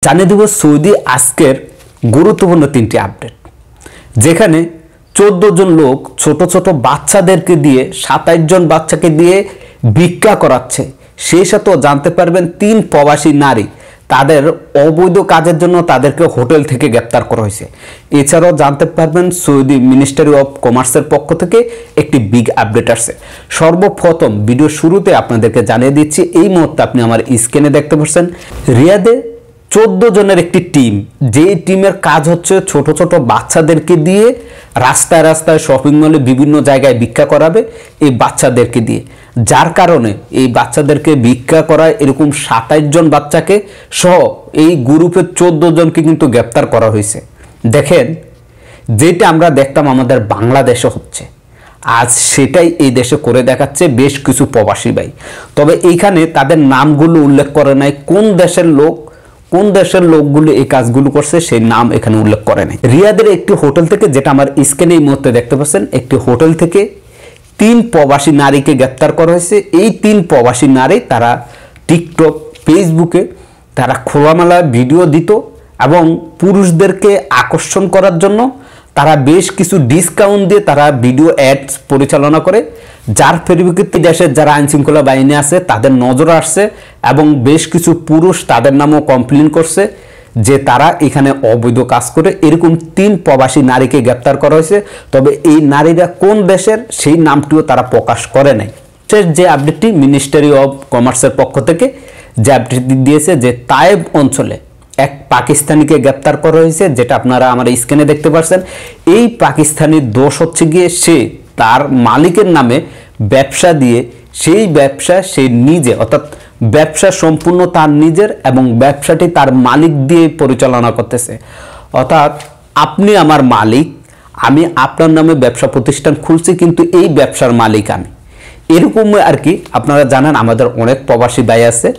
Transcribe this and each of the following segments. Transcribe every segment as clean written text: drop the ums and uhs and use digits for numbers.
জানিয়ে দেব সৌদি আজকের গুরুত্বপূর্ণ তিনটি আপডেট, যেখানে 14 জন লোক ছোট ছোট বাচ্চাদেরকে দিয়ে 27 জন বাচ্চাকে দিয়ে ভিক্ষা করাচ্ছে। সেই সাথেও জানতে পারবেন 3 প্রবাসী নারী তাদের অবৈধ কাজের জন্য তাদেরকে হোটেল থেকে গ্রেপ্তার করা হয়েছে। এছাড়াও জানতে পারবেন সৌদি মিনিস্ট্রি অফ কমার্সের পক্ষ থেকে একটি বিগ আপডেট আসছে। সর্বপ্রথম ভিডিও শুরুতে আপনাদেরকে জানিয়ে দিচ্ছি, এই মুহূর্তে আপনি আমার স্ক্রিনে দেখতে পাচ্ছেন রিয়াদে 14 জনের একটি টিম, যে টিমের কাজ হচ্ছে ছোট ছোট বাচ্চাদেরকে দিয়ে রাস্তায় রাস্তায় শপিং মলে বিভিন্ন জায়গায় ভিক্ষা করাবে এই বাচ্চাদেরকে দিয়ে। যার কারণে এই বাচ্চাদেরকে ভিক্ষা করায় এরকম 27 জন বাচ্চাকে সহ এই গ্রুপের 14 জনকে কিন্তু গ্রেপ্তার করা হয়েছে। দেখেন, যেটা আমরা দেখতাম আমাদের বাংলাদেশে হচ্ছে, আজ সেটাই এই দেশে করে দেখাচ্ছে বেশ কিছু প্রবাসী ভাই। তবে এইখানে তাদের নামগুলো উল্লেখ করে নাই, কোন দেশের লোকগুলো এই কাজগুলো করছে সেই নাম এখানে উল্লেখ করে নাই। রিয়াদের একটি হোটেল থেকে, যেটা আমার স্ক্রিনে এই মুহূর্তে দেখতে পাচ্ছেন, একটি হোটেল থেকে 3 প্রবাসী নারীকে গ্রেপ্তার করা হয়েছে। এই 3 প্রবাসী নারী তারা টিকটক, ফেসবুকে তারা খোলামেলা ভিডিও দিত এবং পুরুষদেরকে আকর্ষণ করার জন্য তারা বেশ কিছু ডিসকাউন্ট দিয়ে তারা ভিডিও অ্যাডস পরিচালনা করে, যার পরিপ্রেক্ষিতে দেশের যারা আইনশৃঙ্খলা বাহিনী আছে তাদের নজর আসছে এবং বেশ কিছু পুরুষ তাদের নামও কমপ্লেন করছে যে তারা এখানে অবৈধ কাজ করে। এরকম 3 প্রবাসী নারীকে গ্রেপ্তার করা হয়েছে। তবে এই নারীরা কোন দেশের সেই নামটিও তারা প্রকাশ করে নাই। শেষ যে আপডেটটি মিনিস্ট্রি অফ কমার্সের পক্ষ থেকে যে আপডেটটি দিয়েছে যে তায়েব অঞ্চলে এক পাকিস্তানিকে গ্রেপ্তার করা হয়েছে, যেটা আপনারা আমার স্ক্রিনে দেখতে পাচ্ছেন। এই পাকিস্তানির দোষ হচ্ছে গিয়ে সে তার মালিকের নামে ব্যবসা দিয়ে সেই ব্যবসা সে নিজে, অর্থাৎ ব্যবসা সম্পূর্ণ তার নিজের এবং ব্যবসাটি তার মালিক দিয়ে পরিচালনা করতেছে। অর্থাৎ আপনি আমার মালিক, আমি আপনার নামে ব্যবসা প্রতিষ্ঠান খুলছি, কিন্তু এই ব্যবসার মালিক আমি। এরকম আর কি। আপনারা জানেন আমাদের অনেক প্রবাসী ভাই আছে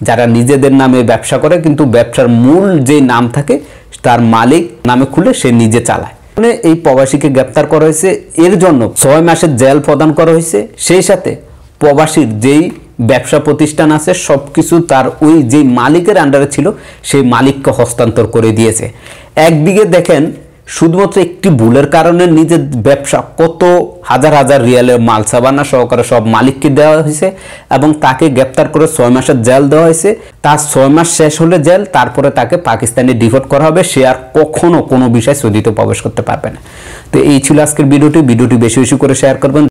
যারা নিজেদের নামে ব্যবসা করে, কিন্তু ব্যবসার মূল যে নাম থাকে তার মালিক নামে খুলে সে নিজে চালায়। এই প্রবাসীকে গ্রেপ্তার করা হয়েছে, এর জন্য 6 মাসের জেল প্রদান করা হয়েছে। সেই সাথে প্রবাসীর যেই ব্যবসা প্রতিষ্ঠান আছে সবকিছু তার ওই যে মালিকের আন্ডারে ছিল সেই মালিককে হস্তান্তর করে দিয়েছে। একদিকে দেখেন শুধুমাত্র একটি ভুলের কারণে নিজের ব্যবসা কত হাজার হাজার রিয়ালের মাল সাবানা সহকারে সব মালিককে দেওয়া হয়েছে এবং তাকে গ্রেপ্তার করে 6 মাসের জেল দেওয়া হয়েছে। তার 6 মাস শেষ হলে জেল, তারপরে তাকে পাকিস্তানে ডিপোর্ট করা হবে। সে আর কখনো কোনো বিষয় সৌদিতে প্রবেশ করতে পারবে না। তো এই ছিল আজকের ভিডিওটি বেশি বেশি করে শেয়ার করবেন।